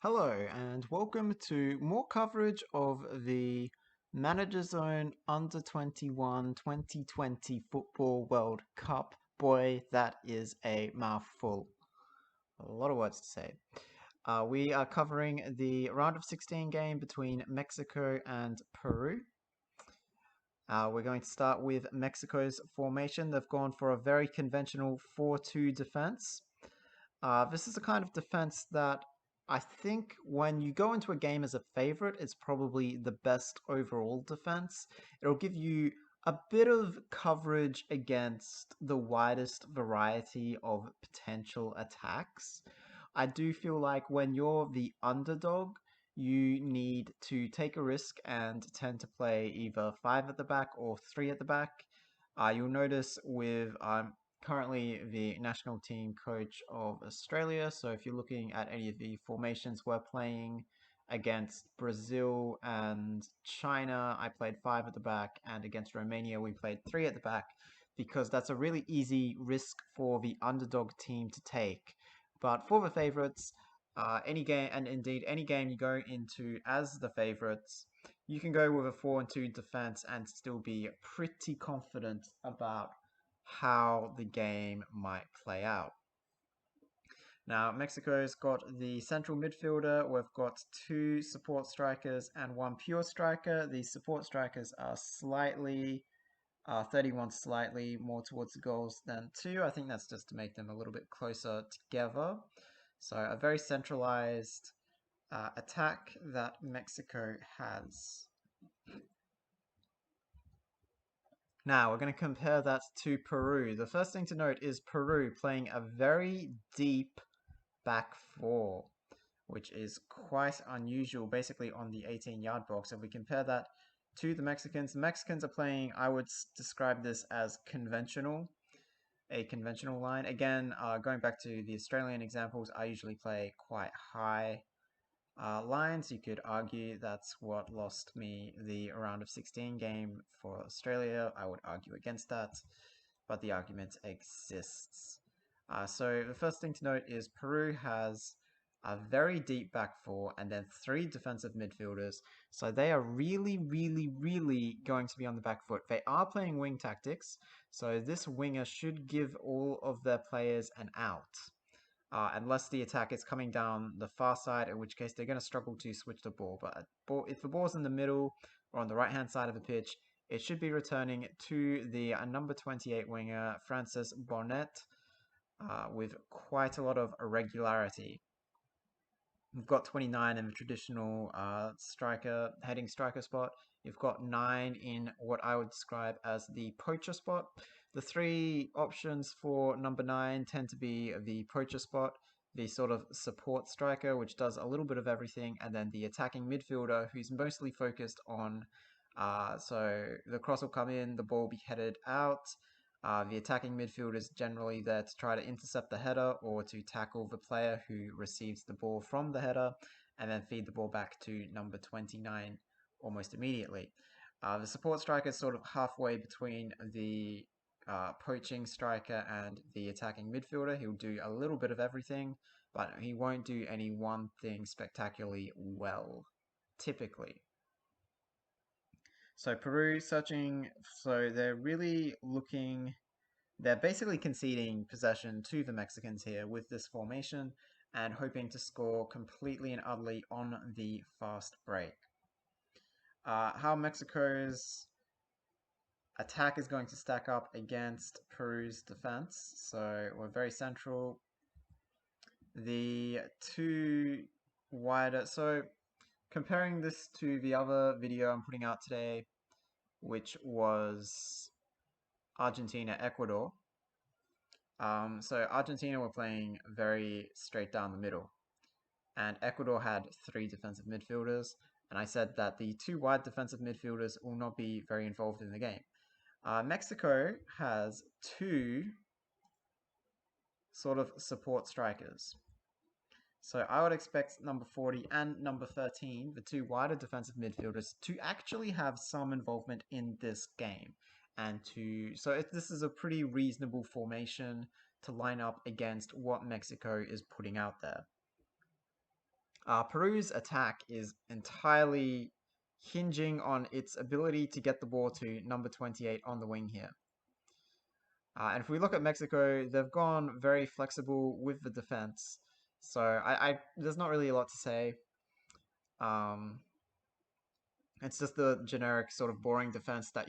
Hello, and welcome to more coverage of the Managerzone U21 2020 Football World Cup. Boy, that is a mouthful. A lot of words to say. We are covering the round of 16 game between Mexico and Peru. We're going to start with Mexico's formation. They've gone for a very conventional 4-2 defense. This is a kind of defense that I think when you go into a game as a favorite, it's probably the best overall defense. It'll give you a bit of coverage against the widest variety of potential attacks. I do feel like when you're the underdog, you need to take a risk and tend to play either five at the back or three at the back. You'll notice with currently the national team coach of Australia. So if you're looking at any of the formations we're playing against Brazil and China, I played five at the back, and against Romania, we played three at the back because that's a really easy risk for the underdog team to take. But for the favorites, any game, and indeed any game you go into as the favorites, you can go with a 4-2 defense and still be pretty confident about how the game might play out. Now, Mexico's got the central midfielder. We've got two support strikers and one pure striker. The support strikers are 31 slightly more towards the goals than two. I think that's just to make them a little bit closer together. So a very centralized attack that Mexico has. Now, we're going to compare that to Peru. The first thing to note is Peru playing a very deep back four, which is quite unusual, basically on the 18-yard box. If we compare that to the Mexicans are playing, I would describe this as conventional, a conventional line. Again, going back to the Australian examples, I usually play quite high lines. You could argue that's what lost me the round of 16 game for Australia. I would argue against that, but the argument exists. So the first thing to note is Peru has a very deep back four and then three defensive midfielders. So they are really, really, really going to be on the back foot. They are playing wing tactics, so this winger should give all of their players an out. Unless the attack is coming down the far side, in which case they're going to struggle to switch the ball. But if the ball's in the middle or on the right-hand side of the pitch, it should be returning to the number 28 winger, Francis Bonnet, with quite a lot of irregularity. You've got 29 in the traditional heading striker spot. You've got 9 in what I would describe as the poacher spot. The three options for number 9 tend to be the poacher spot, the sort of support striker, which does a little bit of everything, and then the attacking midfielder, who's mostly focused on, so the cross will come in, the ball will be headed out. The attacking midfielder is generally there to try to intercept the header or to tackle the player who receives the ball from the header and then feed the ball back to number 29 almost immediately. The support striker is sort of halfway between the poaching striker and the attacking midfielder. He'll do a little bit of everything, but he won't do any one thing spectacularly well, typically. So Peru searching, so they're basically conceding possession to the Mexicans here with this formation and hoping to score completely and utterly on the fast break. How Mexico's attack is going to stack up against Peru's defense. So we're very central. The two wider, so comparing this to the other video I'm putting out today, which was Argentina, Ecuador. So Argentina were playing very straight down the middle, and Ecuador had three defensive midfielders, and I said that the two wide defensive midfielders will not be very involved in the game. Mexico has two sort of support strikers. So I would expect number 40 and number 13, the two wider defensive midfielders, to actually have some involvement in this game. This is a pretty reasonable formation to line up against what Mexico is putting out there. Peru's attack is entirely hinging on its ability to get the ball to number 28 on the wing here. And if we look at Mexico, they've gone very flexible with the defense. So there's not really a lot to say. Um, it's just the generic sort of boring defense that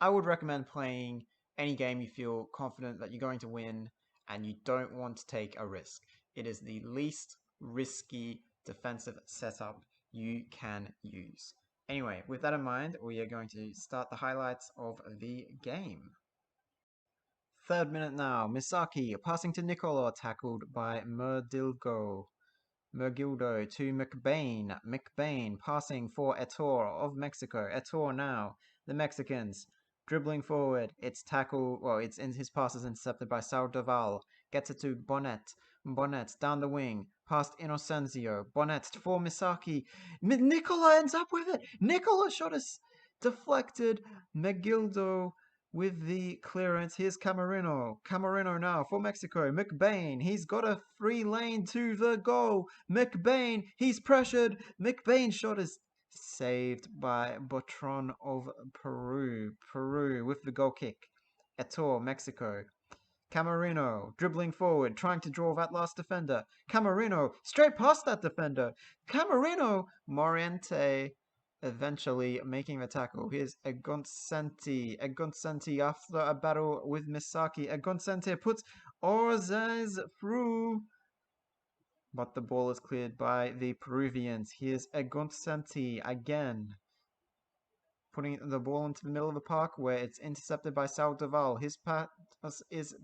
I would recommend playing any game you feel confident that you're going to win and you don't want to take a risk. It is the least risky defensive setup you can use. Anyway, with that in mind, we are going to start the highlights of the game. Third minute now, Misaki passing to Nicola, tackled by Merdilgo. Mergildo to McBain. McBain passing for Etor of Mexico. Etor now. The Mexicans dribbling forward. It's tackle. Well, it's in his pass is intercepted by Saudoval. Gets it to Bonnet. Bonnet down the wing. Past Inocencio. Bonnet for Misaki. Nicola ends up with it. Nicola shot is deflected. Megildo with the clearance. Here's Camarino. Camarino now for Mexico. McBain. He's got a free lane to the goal. McBain. He's pressured. McBain's shot is saved by Botron of Peru. Peru with the goal kick. Etor, Mexico. Camarino dribbling forward, trying to draw that last defender. Camarino straight past that defender. Camarino. Moriente eventually making the tackle. Here's Egoncenti. Egoncenti after a battle with Misaki. Egoncenti puts Orzez through. But the ball is cleared by the Peruvians. Here's Egoncenti again. Putting the ball into the middle of the park where it's intercepted by Saudoval. His pass is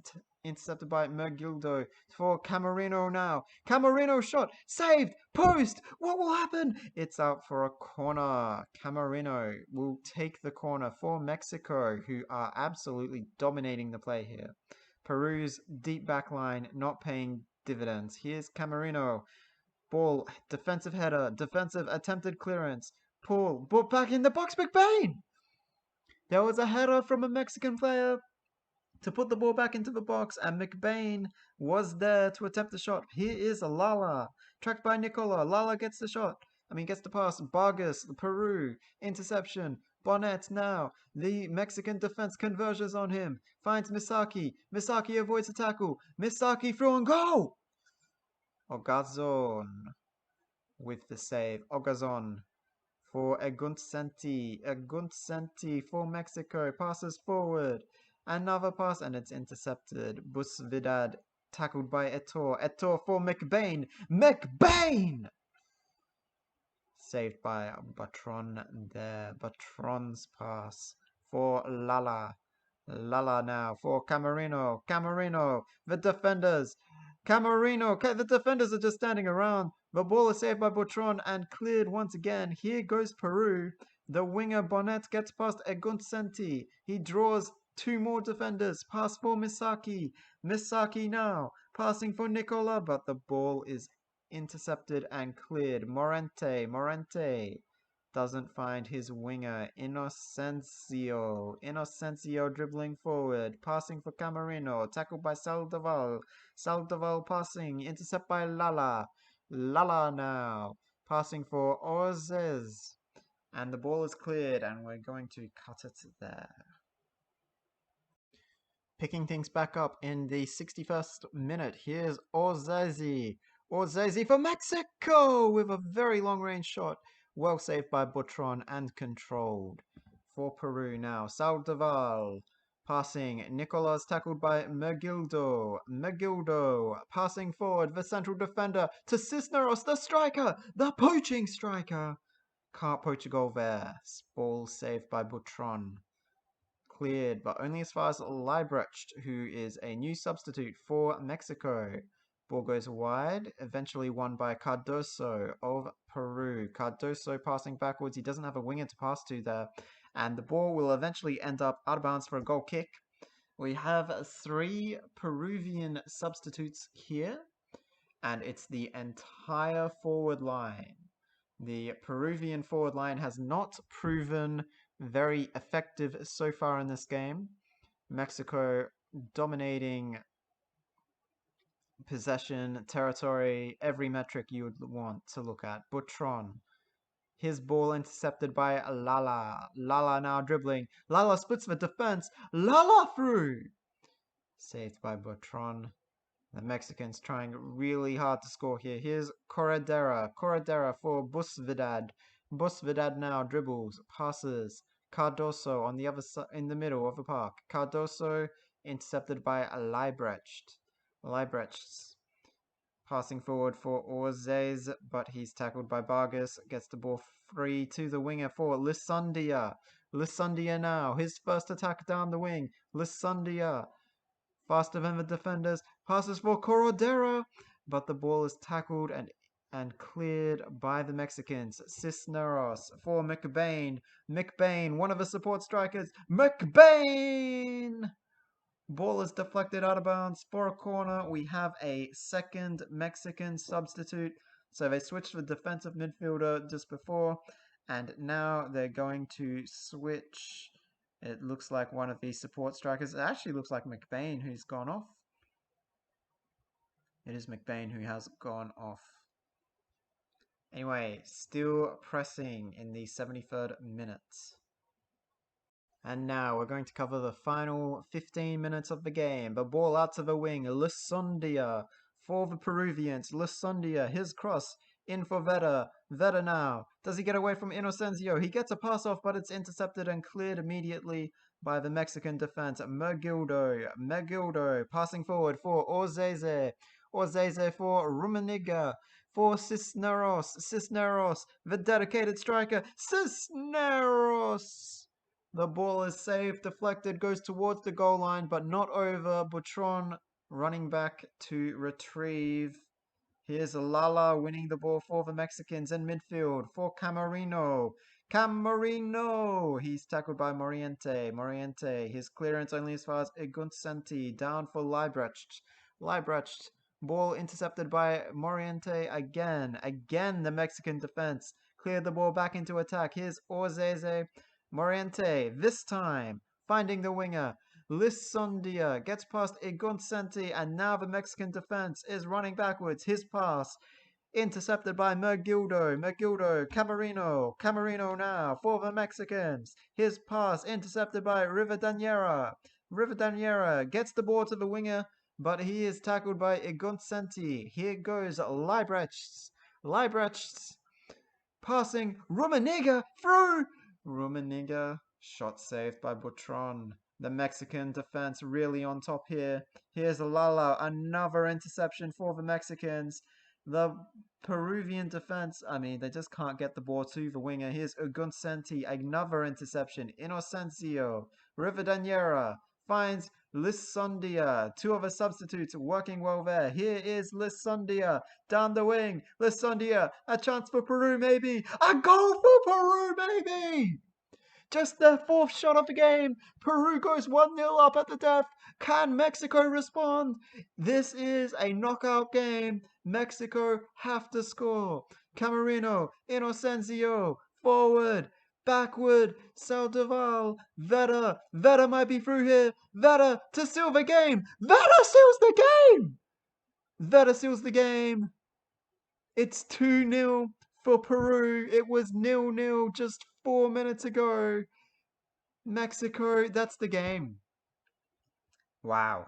intercepted by Mergildo for Camarino now. Camarino shot, saved, post. What will happen? It's out for a corner. Camarino will take the corner for Mexico, who are absolutely dominating the play here. Peru's deep back line not paying dividends. Here's Camarino. Ball, defensive header, defensive attempted clearance. Paul, brought back in the box, McBain! There was a header from a Mexican player to put the ball back into the box, and McBain was there to attempt the shot. Here is Lala, tracked by Nicola. Lala gets the shot. Gets the pass. Vargas, Peru, interception. Bonnet now. The Mexican defense converges on him. Finds Misaki. Misaki avoids the tackle. Misaki through and goal! Ogazon with the save. Ogazon for Eguncenti. Eguncenti for Mexico. Passes forward. Another pass and it's intercepted. Busvidad tackled by Etor. Etor for McBain. McBain! Saved by Batron there. Batron's pass for Lala. Lala now for Camarino. Camarino. The defenders. Camarino. The defenders are just standing around. The ball is saved by Botron and cleared once again. Here goes Peru. The winger Bonnet gets past Eguncenti. He draws two more defenders. Pass for Misaki. Misaki now. Passing for Nicola, but the ball is intercepted and cleared. Morente. Morente doesn't find his winger. Inocencio. Inocencio dribbling forward. Passing for Camarino. Tackled by Saldoval. Saldoval passing. Intercept by Lala. Lala now. Passing for Orzez. And the ball is cleared and we're going to cut it there. Picking things back up in the 61st minute. Here's Orzezi. Orzezi for Mexico with a very long range shot. Well saved by Botron and controlled. For Peru now. Saldoval. Passing. Nicolas tackled by Megildo. Megildo passing forward. The central defender to Cisneros, the striker. The poaching striker. Can't poach a goal there. Ball saved by Botron. Cleared, but only as far as Leibrecht, who is a new substitute for Mexico. Ball goes wide, eventually won by Cardoso of Peru. Cardoso passing backwards. He doesn't have a winger to pass to there. And the ball will eventually end up out of bounds for a goal kick. We have three Peruvian substitutes here. And it's the entire forward line. The Peruvian forward line has not proven very effective so far in this game. Mexico dominating possession, territory, every metric you would want to look at. Butron. His ball intercepted by Lala. Lala now dribbling. Lala splits the defense. Lala through. Saved by Butron. The Mexicans trying really hard to score here. Here's Corredera. Corredera for Busvidad. Busvidad now dribbles, passes. Cardoso on the other side, in the middle of the park. Cardoso intercepted by Leibrecht. Leibrecht passing forward for Orzez, but he's tackled by Vargas. Gets the ball free to the winger for Lissandia. Lissandia now. His first attack down the wing. Lissandia. Faster than the defenders. Passes for Corredera. But the ball is tackled and cleared by the Mexicans. Cisneros for McBain. McBain, one of the support strikers. McBain! Ball is deflected out of bounds for a corner. We have a second Mexican substitute. So they switched the defensive midfielder just before. And now they're going to switch. It looks like one of these support strikers. It actually looks like McBain who's gone off. It is McBain who has gone off. Anyway, still pressing in the 73rd minute. And now we're going to cover the final 15 minutes of the game. The ball out to the wing. Lusondia for the Peruvians. Lusondia, his cross in for Veda. Veda now. Does he get away from Inocencio? He gets a pass off, but it's intercepted and cleared immediately by the Mexican defense. Megildo passing forward for Orzeze. Orzeze for Rumaniga. For Cisneros. Cisneros, the dedicated striker. Cisneros! The ball is saved, deflected, goes towards the goal line, but not over. Butron running back to retrieve. Here's Lala winning the ball for the Mexicans in midfield for Camarino. Camarino! He's tackled by Moriente. Moriente, his clearance only as far as Iguncenti. Down for Leibrecht. Leibrecht, ball intercepted by Moriente again. Again, the Mexican defense cleared the ball back into attack. Here's Orzeze. Moriente, this time, finding the winger. Lissondia gets past Iguncenti, and now the Mexican defense is running backwards. His pass intercepted by Megildo. Megildo, Camarino. Camarino now for the Mexicans. His pass intercepted by Rivadeneira. Rivadeneira gets the ball to the winger, but he is tackled by Iguncenti. Here goes Leibrecht. Leibrecht passing Rumaniga through. Rumaniga, shot saved by Butron. The Mexican defense really on top here. Here's Lala, another interception for the Mexicans. The Peruvian defense, they just can't get the ball to the winger. Here's Uguncenti, another interception. Inocencio, Rivadeneira finds Lissondia. Two other substitutes working well there. Here is Lissondia down the wing. Lissondia, a chance for Peru maybe. A goal for Peru maybe. Just their fourth shot of the game. Peru goes 1-0 up at the death. Can Mexico respond? This is a knockout game. Mexico have to score. Camarino, Inocencio, forward, backward, Saldivar, Veda. Veda might be through here. Veda to seal the game. Veda seals the game. Veda seals the game. It's 2-0 for Peru. It was 0-0 just 4 minutes ago. Mexico, that's the game. Wow.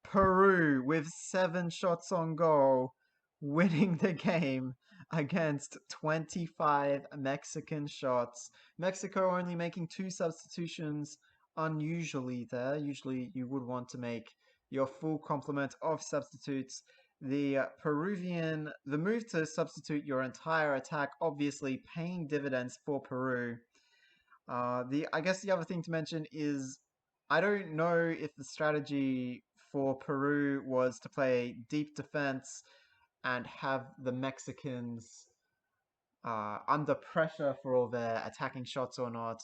Peru with 7 shots on goal, winning the game against 25 Mexican shots. Mexico only making 2 substitutions, unusually there. Usually you would want to make your full complement of substitutes. The move to substitute your entire attack, obviously paying dividends for Peru. I guess the other thing to mention is I don't know if the strategy for Peru was to play deep defense and have the Mexicans under pressure for all their attacking shots or not.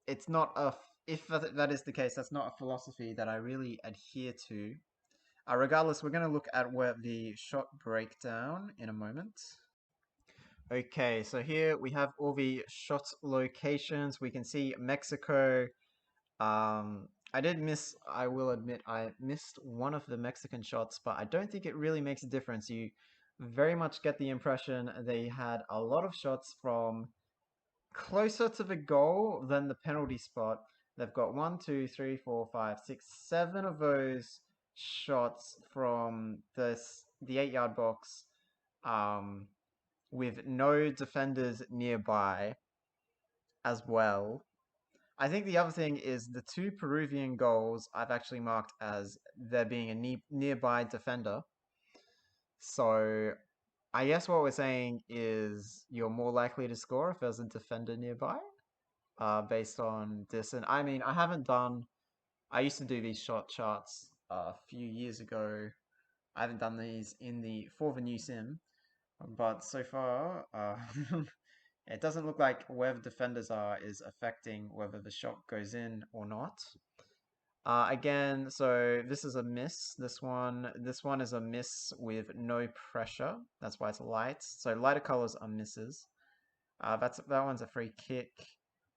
It's not if that is the case, that's not a philosophy that I really adhere to. Regardless, we're going to look at where the shot breakdown in a moment. Okay, so here we have all the shot locations. We can see Mexico I did miss, I will admit, I missed one of the Mexican shots, but I don't think it really makes a difference. You very much get the impression they had a lot of shots from closer to the goal than the penalty spot. They've got one, two, three, four, five, six, seven of those shots from the 8 yard box, um, with no defenders nearby as well. I think the other thing is the two Peruvian goals I've actually marked as there being a nearby defender. So I guess what we're saying is you're more likely to score if there's a defender nearby, based on this. And I mean, I used to do these shot charts a few years ago. I haven't done these for the new sim, but so far, it doesn't look like where the defenders are is affecting whether the shot goes in or not. Again, so this is a miss. This one is a miss with no pressure. That's why it's light. So lighter colors are misses. That one's a free kick.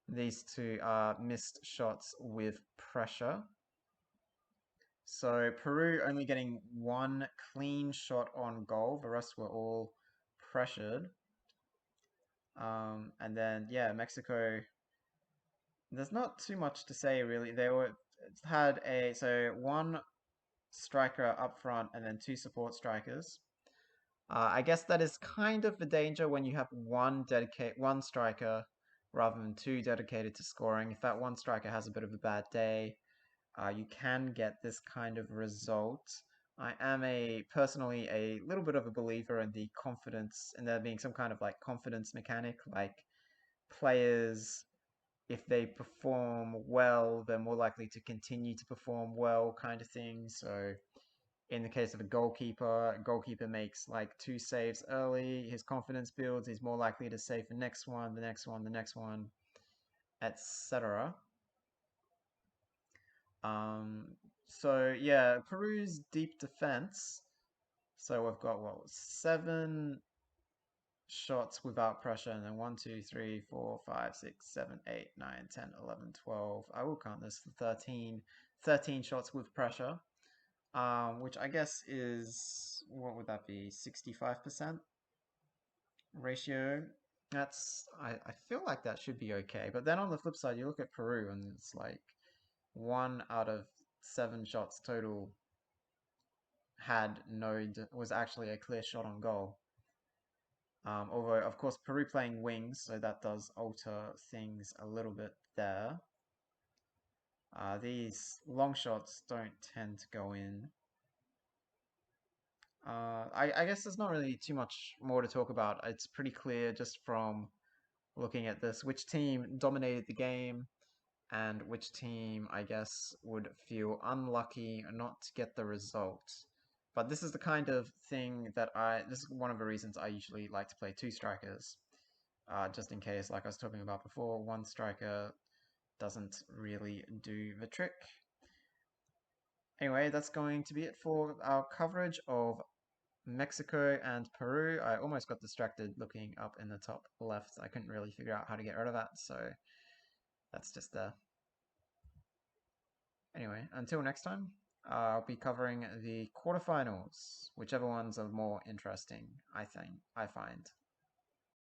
These two are missed shots with pressure. So Peru only getting one clean shot on goal. The rest were all pressured. And then yeah, Mexico. There's not too much to say really. They were had a so one striker up front and then two support strikers. I guess that is kind of the danger when you have one striker rather than two dedicated to scoring. If that one striker has a bit of a bad day, you can get this kind of result. I am personally a little bit of a believer in the confidence and there being some kind of like confidence mechanic, like players, if they perform well, they're more likely to continue to perform well, kind of thing. So in the case of a goalkeeper makes like two saves early, his confidence builds, he's more likely to save the next one, the next one, the next one, etc. Um, so yeah, Peru's deep defense. So we've got what, seven shots without pressure, and then 1, 2, 3, 4, 5, 6, 7, 8, 9, 10, 11, 12. I will count this for 13 shots with pressure. Which I guess is, what would that be, 65% ratio? I feel like that should be okay. But then on the flip side, you look at Peru and it's like 1 out of 7 shots total was actually a clear shot on goal. Although, of course, Peru playing wings, so that does alter things a little bit there. These long shots don't tend to go in. I guess there's not really too much more to talk about. It's pretty clear just from looking at this which team dominated the game and which team, I guess, would feel unlucky not to get the result. But this is the kind of thing this is one of the reasons I usually like to play two strikers. Just in case, like I was talking about before, one striker doesn't really do the trick. Anyway, that's going to be it for our coverage of Mexico and Peru. I almost got distracted looking up in the top left. I couldn't really figure out how to get rid of that, so that's just there. Anyway, until next time, I'll be covering the quarterfinals, whichever ones are more interesting, I find.